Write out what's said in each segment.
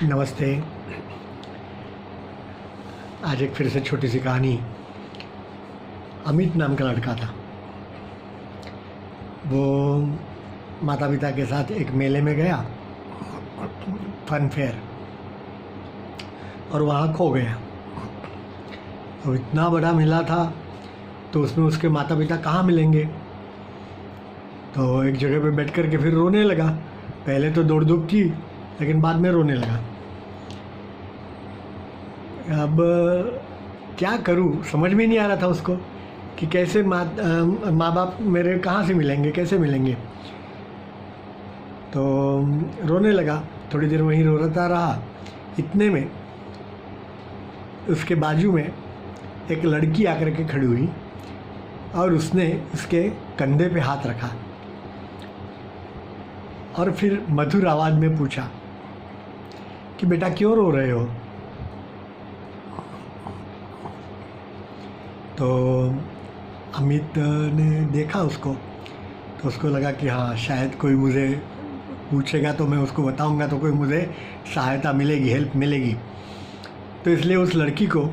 नमस्ते। आज एक फिर से छोटी सी कहानी। अमित नाम का लड़का था। वो माता पिता के साथ एक मेले में गया, फन फेयर, और वहाँ खो गया। और इतना बड़ा मेला था तो उसमें उसके माता पिता कहाँ मिलेंगे। तो एक जगह पे बैठ कर के फिर रोने लगा। पहले तो दौड़ धूप की, लेकिन बाद में रोने लगा। अब क्या करूं, समझ में नहीं आ रहा था उसको कि कैसे माँ बाप मेरे कहाँ से मिलेंगे, कैसे मिलेंगे। तो रोने लगा। थोड़ी देर वहीं रोता रहा। इतने में उसके बाजू में एक लड़की आकर के खड़ी हुई और उसने उसके कंधे पे हाथ रखा और फिर मधुर आवाज़ में पूछा कि बेटा क्यों रो रहे हो। तो अमित ने देखा उसको, तो उसको लगा कि हाँ, शायद कोई मुझे पूछेगा तो मैं उसको बताऊंगा तो कोई मुझे सहायता मिलेगी, हेल्प मिलेगी। तो इसलिए उस लड़की को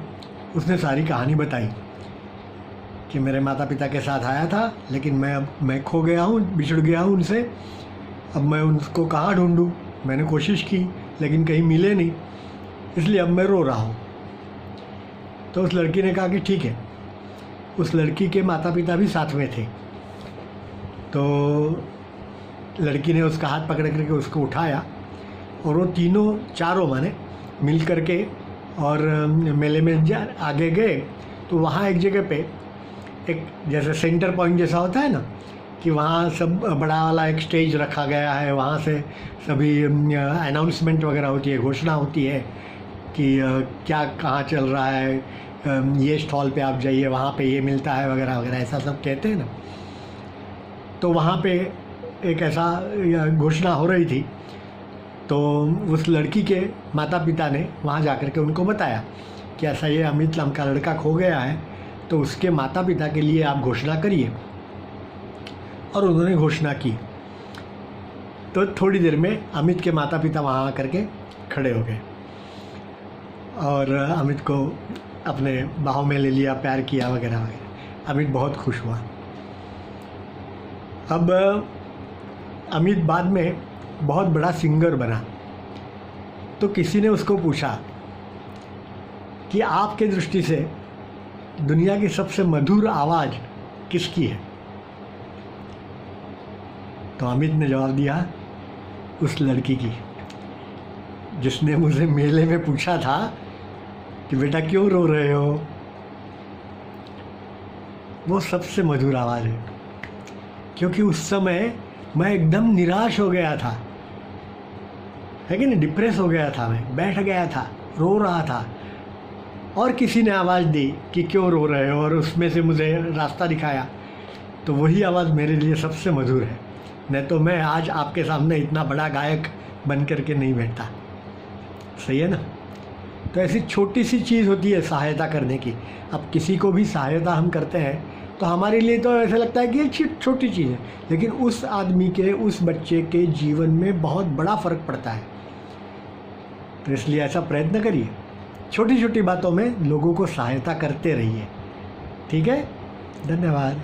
उसने सारी कहानी बताई कि मेरे माता पिता के साथ आया था, लेकिन मैं खो गया हूँ, बिछड़ गया हूँ उनसे। अब मैं उनको कहाँ ढूंढूं। मैंने कोशिश की लेकिन कहीं मिले नहीं, इसलिए अब मैं रो रहा हूँ। तो उस लड़की ने कहा कि ठीक है। उस लड़की के माता पिता भी साथ में थे। तो लड़की ने उसका हाथ पकड़ करके उसको उठाया और वो चारों माने मिल करके और मेले में आगे गए। तो वहाँ एक जगह पे एक जैसे सेंटर पॉइंट जैसा होता है ना, कि वहाँ सब बड़ा वाला एक स्टेज रखा गया है। वहाँ से सभी अनाउंसमेंट वगैरह होती है, घोषणा होती है कि क्या कहाँ चल रहा है, ये स्टॉल पे आप जाइए, वहाँ पे ये मिलता है वगैरह वगैरह, ऐसा सब कहते हैं ना। तो वहाँ पे एक ऐसा घोषणा हो रही थी। तो उस लड़की के माता पिता ने वहाँ जा कर के उनको बताया कि ऐसा ये अमित नाम का लड़का खो गया है, तो उसके माता पिता के लिए आप घोषणा करिए। और उन्होंने घोषणा की। तो थोड़ी देर में अमित के माता पिता वहाँ आकर के खड़े हो गए और अमित को अपने बाहों में ले लिया, प्यार किया वगैरह वगैरह। अमित बहुत खुश हुआ। अब अमित बाद में बहुत बड़ा सिंगर बना। तो किसी ने उसको पूछा कि आपके दृष्टि से दुनिया की सबसे मधुर आवाज़ किसकी है। तो अमित ने जवाब दिया, उस लड़की की, जिसने मुझे मेले में पूछा था कि बेटा क्यों रो रहे हो। वो सबसे मधुर आवाज़ है, क्योंकि उस समय मैं एकदम निराश हो गया था, है कि नहीं, डिप्रेस हो गया था, मैं बैठ गया था, रो रहा था। और किसी ने आवाज़ दी कि क्यों रो रहे हो, और उसमें से मुझे रास्ता दिखाया। तो वही आवाज़ मेरे लिए सबसे मधुर है। नहीं तो मैं आज आपके सामने इतना बड़ा गायक बन करके नहीं बैठता। सही है ना। तो ऐसी छोटी सी चीज़ होती है सहायता करने की। अब किसी को भी सहायता हम करते हैं तो हमारे लिए तो ऐसा लगता है कि ये छोटी चीज़ है, लेकिन उस आदमी के, उस बच्चे के जीवन में बहुत बड़ा फ़र्क पड़ता है। तो इसलिए ऐसा प्रयत्न करिए, छोटी छोटी बातों में लोगों को सहायता करते रहिए। ठीक है, धन्यवाद।